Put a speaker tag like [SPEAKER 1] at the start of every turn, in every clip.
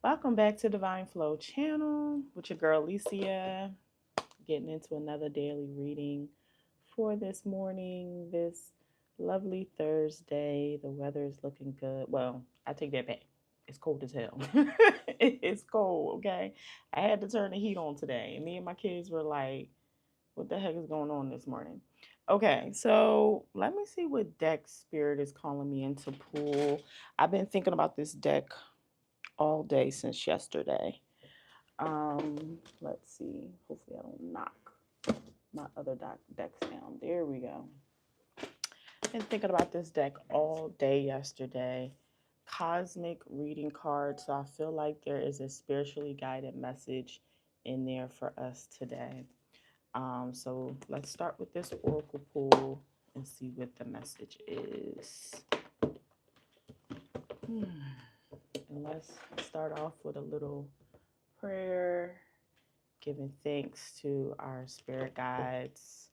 [SPEAKER 1] Welcome back to Divine Flow channel with your girl Alicia, getting into another daily reading for this morning, this lovely Thursday. The weather is looking good. Well, I take that back. It's cold as hell. It's cold, okay? I had to turn the heat on today. And me and my kids were like, what the heck is going on this morning? Okay, so let me see what deck spirit is calling me into pool. I've been thinking about this deck all day since yesterday. Let's see. Hopefully, I don't knock my other decks down. There we go. Been thinking about this deck all day yesterday. Cosmic reading card. So I feel like there is a spiritually guided message in there for us today. So let's start with this oracle pool and see what the message is. Hmm. And let's start off with a little prayer, giving thanks to our spirit guides,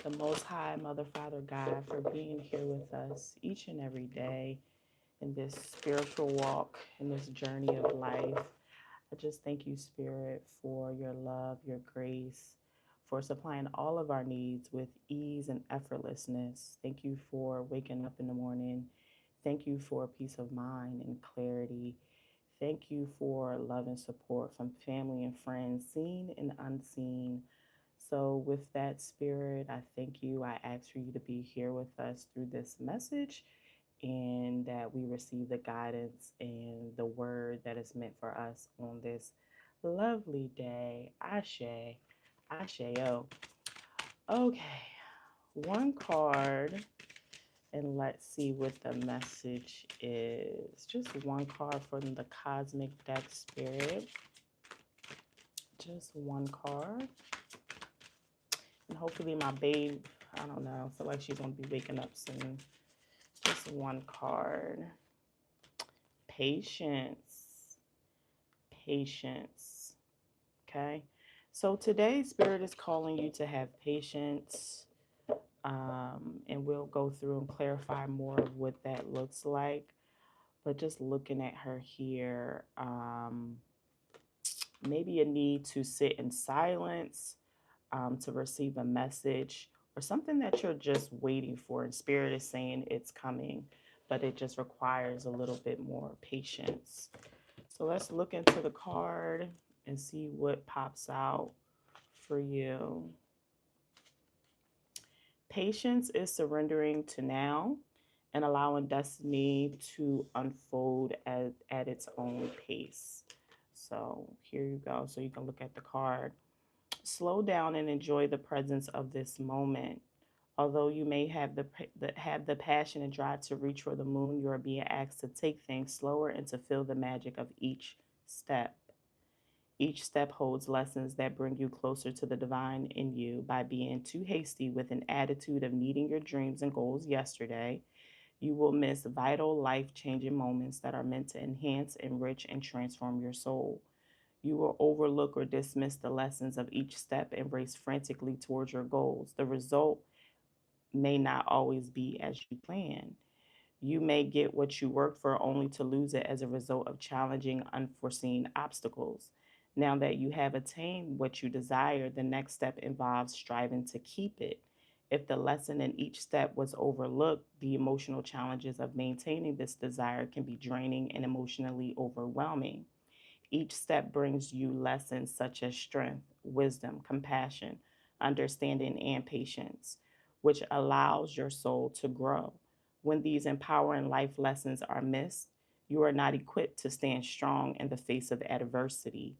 [SPEAKER 1] the Most High Mother, Father, God, for being here with us each and every day in this spiritual walk, in this journey of life. I just thank you, Spirit, for your love, your grace, for supplying all of our needs with ease and effortlessness. Thank you for waking up in the morning. Thank you for peace of mind and clarity. Thank you for love and support from family and friends, seen and unseen. So, with that spirit, I thank you. I ask for you to be here with us through this message and that we receive the guidance and the word that is meant for us on this lovely day. Ashe, Asheo. Okay, one card, and let's see what the message is. Just one card from the Cosmic Deck Spirit. Just one card. And hopefully, my babe, I don't know, I feel like she's going to be waking up soon. Just one card. Patience. Patience. Okay. So today, Spirit is calling you to have patience. And we'll go through and clarify more of what that looks like. But just looking at her here, maybe a need to sit in silence, to receive a message or something that you're just waiting for. And Spirit is saying it's coming, but it just requires a little bit more patience. So let's look into the card and see what pops out for you. Patience is surrendering to now and allowing destiny to unfold at its own pace. So here you go. So you can look at the card. Slow down and enjoy the presence of this moment. Although you may have the passion and drive to reach for the moon, you are being asked to take things slower and to feel the magic of each step. Each step holds lessons that bring you closer to the divine in you. By being too hasty with an attitude of needing your dreams and goals yesterday, you will miss vital, life changing moments that are meant to enhance, enrich, and transform your soul. You will overlook or dismiss the lessons of each step and race frantically towards your goals. The result may not always be as you planned. You may get what you worked for only to lose it as a result of challenging, unforeseen obstacles. Now that you have attained what you desire, the next step involves striving to keep it. If the lesson in each step was overlooked, the emotional challenges of maintaining this desire can be draining and emotionally overwhelming. Each step brings you lessons such as strength, wisdom, compassion, understanding, and patience, which allows your soul to grow. When these empowering life lessons are missed, you are not equipped to stand strong in the face of adversity.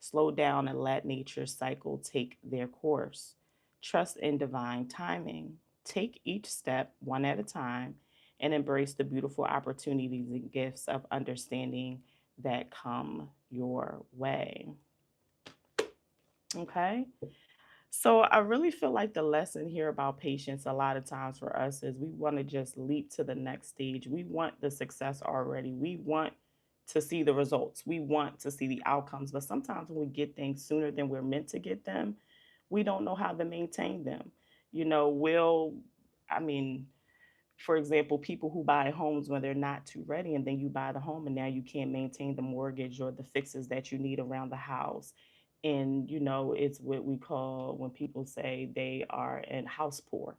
[SPEAKER 1] Slow down and let nature's cycle take their course. Trust in divine timing. Take each step one at a time and embrace the beautiful opportunities and gifts of understanding that come your way. Okay. So I really feel like the lesson here about patience a lot of times for us is we want to just leap to the next stage. We want the success already. We want to see the results. We want to see the outcomes. But sometimes when we get things sooner than we're meant to get them, we don't know how to maintain them. You know, I mean, For example, people who buy homes when they're not too ready, and then you buy the home and now you can't maintain the mortgage or the fixes that you need around the house. And it's what we call, when people say they are in house poor.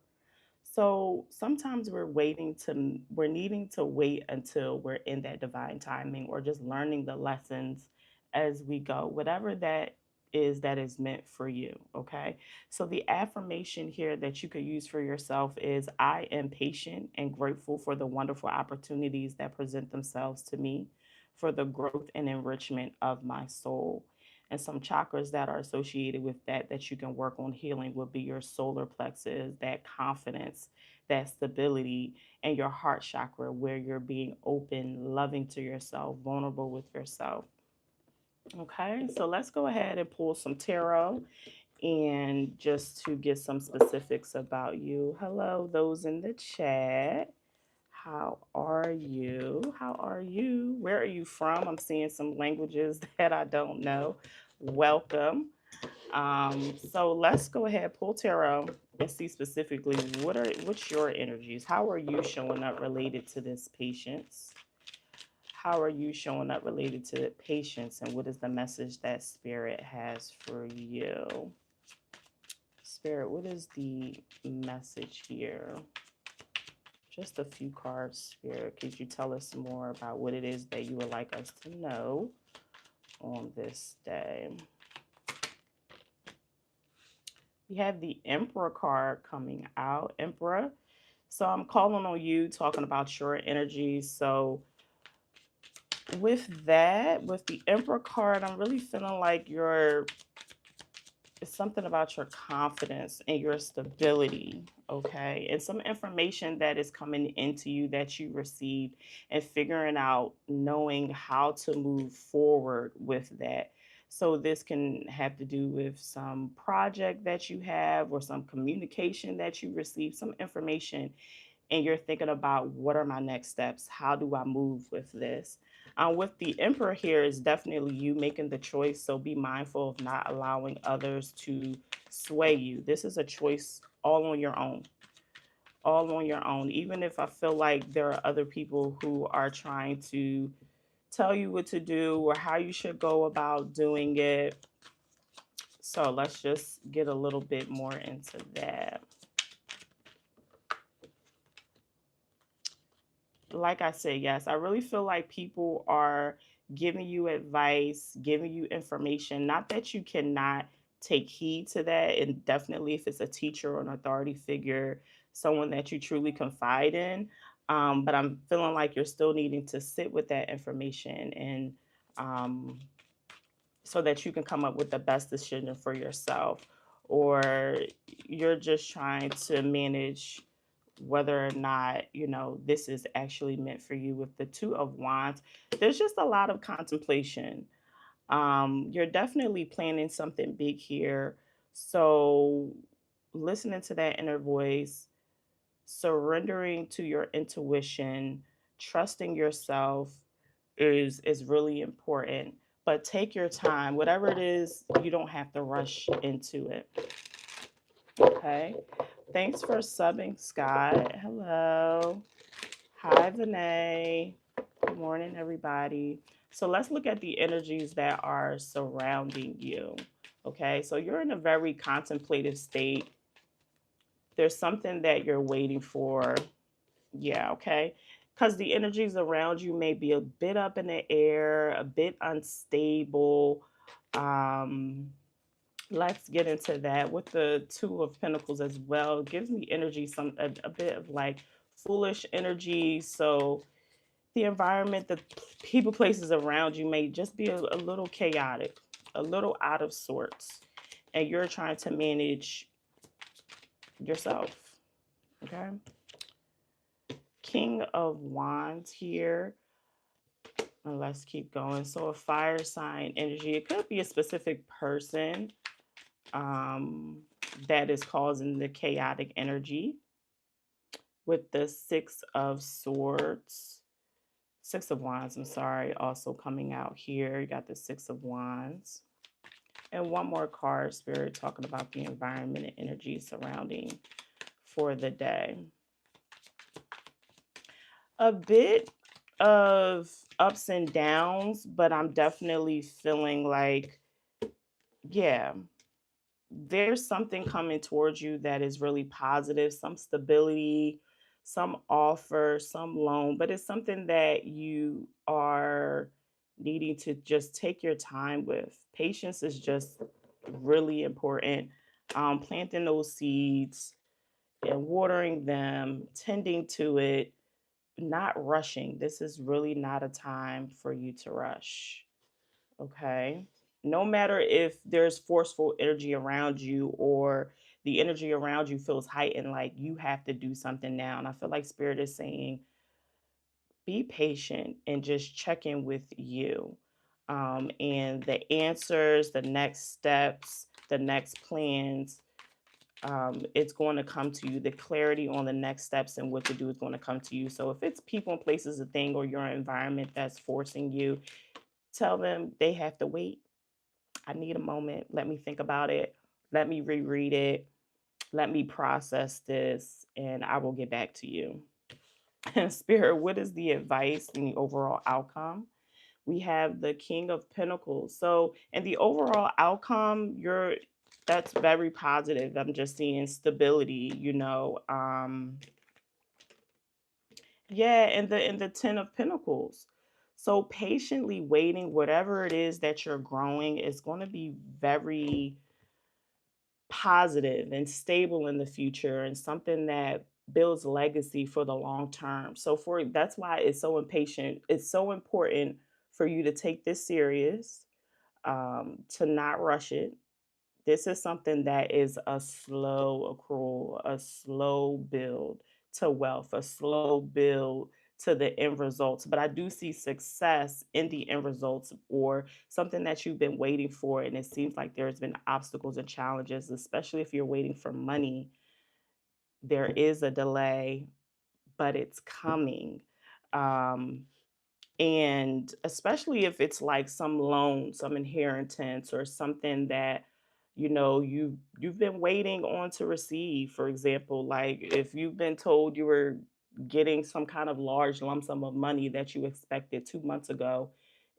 [SPEAKER 1] So sometimes we're needing to wait until we're in that divine timing, or just learning the lessons as we go, whatever that is meant for you. Okay. So the affirmation here that you could use for yourself is, I am patient and grateful for the wonderful opportunities that present themselves to me for the growth and enrichment of my soul. And some chakras that are associated with that you can work on healing would be your solar plexus, that confidence, that stability, and your heart chakra, where you're being open, loving to yourself, vulnerable with yourself. Okay, so let's go ahead and pull some tarot, and just to get some specifics about you. Hello, those in the chat. How are you? How are you? Where are you from? I'm seeing some languages that I don't know. Welcome. So let's go ahead, pull tarot, and see specifically what's your energies. How are you showing up related to this patience? How are you showing up related to patience, and what is the message that Spirit has for you? Spirit, what is the message here? Just a few cards, Spirit. Could you tell us more about what it is that you would like us to know on this day? We have the Emperor card coming out. Emperor. So I'm calling on you, talking about your energy. So with that, with the Emperor card, I'm really feeling like it's something about your confidence and your stability, okay? And some information that is coming into you that you received, and figuring out, knowing how to move forward with that. So this can have to do with some project that you have, or some communication that you receive, some information, and you're thinking about, what are my next steps? How do I move with this? With the Emperor here, is definitely you making the choice. So be mindful of not allowing others to sway you. This is a choice all on your own, all on your own. Even if I feel like there are other people who are trying to tell you what to do or how you should go about doing it. So let's just get a little bit more into that. Like I said, yes, I really feel like people are giving you advice, giving you information. Not that you cannot take heed to that. And definitely, if it's a teacher or an authority figure, someone that you truly confide in. But I'm feeling like you're still needing to sit with that information, and um, so that you can come up with the best decision for yourself. Or you're just trying to manage whether or not this is actually meant for you. With the Two of Wands, there's just a lot of contemplation. You're definitely planning something big here. So listening to that inner voice, surrendering to your intuition, trusting yourself is really important. But take your time. Whatever it is, you don't have to rush into it. Okay. Thanks for subbing, Scott. Hello. Hi, Vinay. Good morning, everybody. So let's look at the energies that are surrounding you. Okay. So you're in a very contemplative state. There's something that you're waiting for. Yeah. Okay. Because the energies around you may be a bit up in the air, a bit unstable. Um, let's get into that. With the Two of Pentacles as well, it gives me energy, a bit of like foolish energy. So the environment, the people, places around you may just be a little chaotic, a little out of sorts, and you're trying to manage yourself. Okay. King of Wands here. And let's keep going. So a fire sign energy. It could be a specific person um, that is causing the chaotic energy. With the Six of Swords, Six of Wands, I'm sorry, also coming out here. You got the Six of Wands. And one more card, Spirit, talking about the environment and energy surrounding for the day. A bit of ups and downs, but I'm definitely feeling like, yeah, there's something coming towards you that is really positive, some stability, some offer, some loan, but it's something that you are needing to just take your time with. Patience is just really important. Planting those seeds and watering them, tending to it, not rushing. This is really not a time for you to rush. Okay. No matter if there's forceful energy around you or the energy around you feels heightened, like you have to do something now. And I feel like Spirit is saying, be patient and just check in with you. And the answers, the next steps, the next plans, it's going to come to you. The clarity on the next steps and what to do is going to come to you. So if it's people and places, a thing, or your environment that's forcing you, tell them they have to wait. I need a moment. Let me think about it. Let me reread it. Let me process this, and I will get back to you. Spirit, what is the advice and the overall outcome? We have the King of Pentacles. So, in the overall outcome, you're that's very positive. I'm just seeing stability, yeah, and the 10 of Pentacles. So patiently waiting, whatever it is that you're growing is going to be very positive and stable in the future and something that builds legacy for the long term. So for that's why it's so important for you to take this serious, to not rush it. This is something that is a slow accrual, a slow build to wealth, a slow build to the end results. But I do see success in the end results or something that you've been waiting for. And it seems like there's been obstacles and challenges, especially if you're waiting for money. There is a delay, but it's coming. Um, and especially if it's like some loan, some inheritance or something that you've been waiting on to receive. For example, like if you've been told you were getting some kind of large lump sum of money that you expected 2 months ago,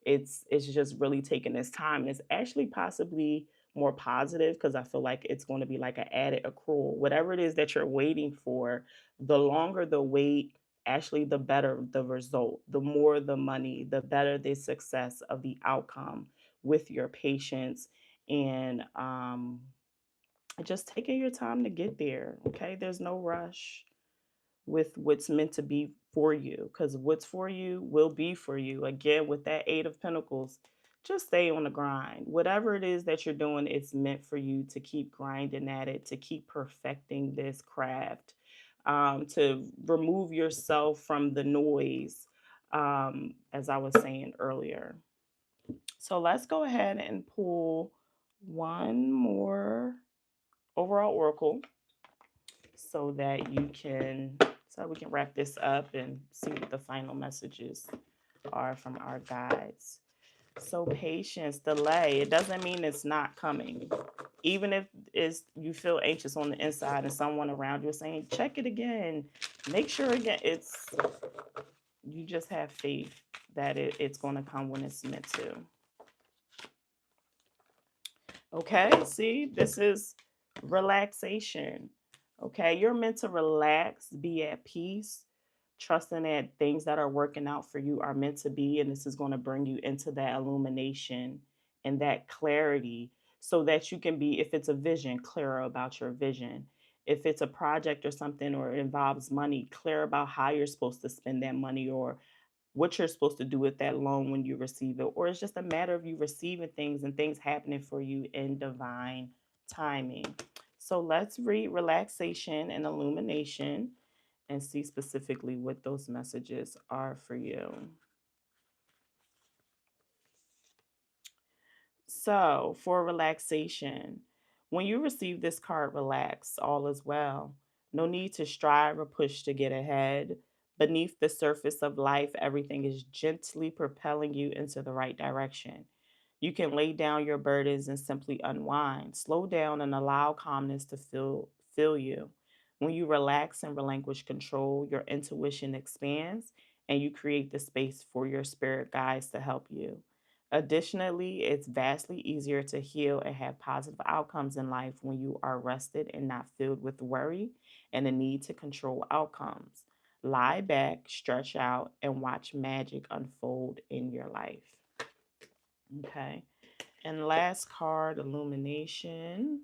[SPEAKER 1] it's just really taking its time. It's actually possibly more positive because I feel like it's going to be like an added accrual. Whatever it is that you're waiting for, the longer the wait, actually the better the result, the more the money, the better the success of the outcome with your patience and just taking your time to get there. Okay, there's no rush with what's meant to be for you because what's for you will be for you. Again, with that 8 of Pentacles, just stay on the grind. Whatever it is that you're doing, it's meant for you to keep grinding at it, to keep perfecting this craft, to remove yourself from the noise, as I was saying earlier. So let's go ahead and pull one more overall oracle so that we can wrap this up and see what the final messages are from our guides. So patience, delay, it doesn't mean it's not coming. Even if you feel anxious on the inside and someone around you is saying, check it again, make sure again, you just have faith that it's going to come when it's meant to. Okay, see, this is relaxation. Okay, you're meant to relax, be at peace, trusting that things that are working out for you are meant to be. And this is going to bring you into that illumination and that clarity so that you can be, if it's a vision, clearer about your vision. If it's a project or something or it involves money, clear about how you're supposed to spend that money or what you're supposed to do with that loan when you receive it, or it's just a matter of you receiving things and things happening for you in divine timing. So let's read relaxation and illumination and see specifically what those messages are for you. So, for relaxation, when you receive this card, relax, all is well. No need to strive or push to get ahead. Beneath the surface of life, everything is gently propelling you into the right direction. You can lay down your burdens and simply unwind. Slow down and allow calmness to fill you. When you relax and relinquish control, your intuition expands and you create the space for your spirit guides to help you. Additionally, it's vastly easier to heal and have positive outcomes in life when you are rested and not filled with worry and the need to control outcomes. Lie back, stretch out, and watch magic unfold in your life. Okay. And last card, illumination.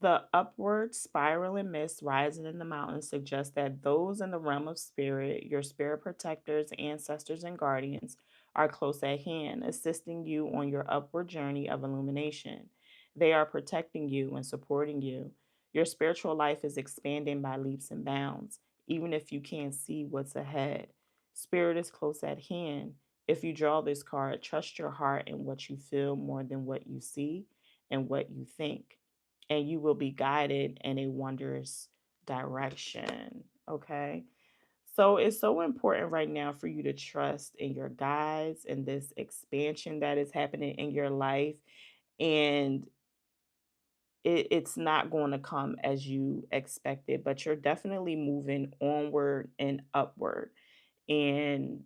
[SPEAKER 1] The upward spiraling mist rising in the mountains suggests that those in the realm of spirit, your spirit protectors, ancestors, and guardians, are close at hand, assisting you on your upward journey of illumination. They are protecting you and supporting you. Your spiritual life is expanding by leaps and bounds, even if you can't see what's ahead. Spirit is close at hand. If you draw this card, trust your heart and what you feel more than what you see and what you think, and you will be guided in a wondrous direction. Okay. So it's so important right now for you to trust in your guides and this expansion that is happening in your life. And it's not going to come as you expected, but you're definitely moving onward and upward. And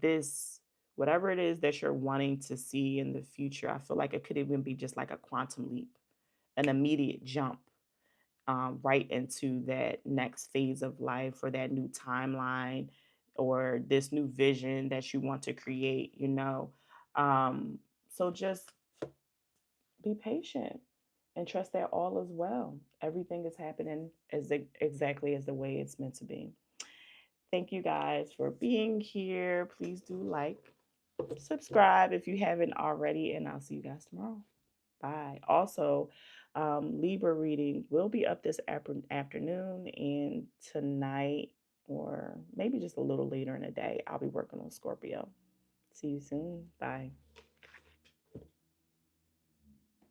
[SPEAKER 1] this, whatever it is that you're wanting to see in the future, I feel like it could even be just like a quantum leap, an immediate jump right into that next phase of life or that new timeline or this new vision that you want to create, you know. So just be patient and trust that all is well. Everything is happening exactly as the way it's meant to be. Thank you guys for being here. Please do like, subscribe if you haven't already, and I'll see you guys tomorrow. Bye. Also, Libra reading will be up this afternoon, and tonight, or maybe just a little later in the day, I'll be working on Scorpio. See you soon. Bye.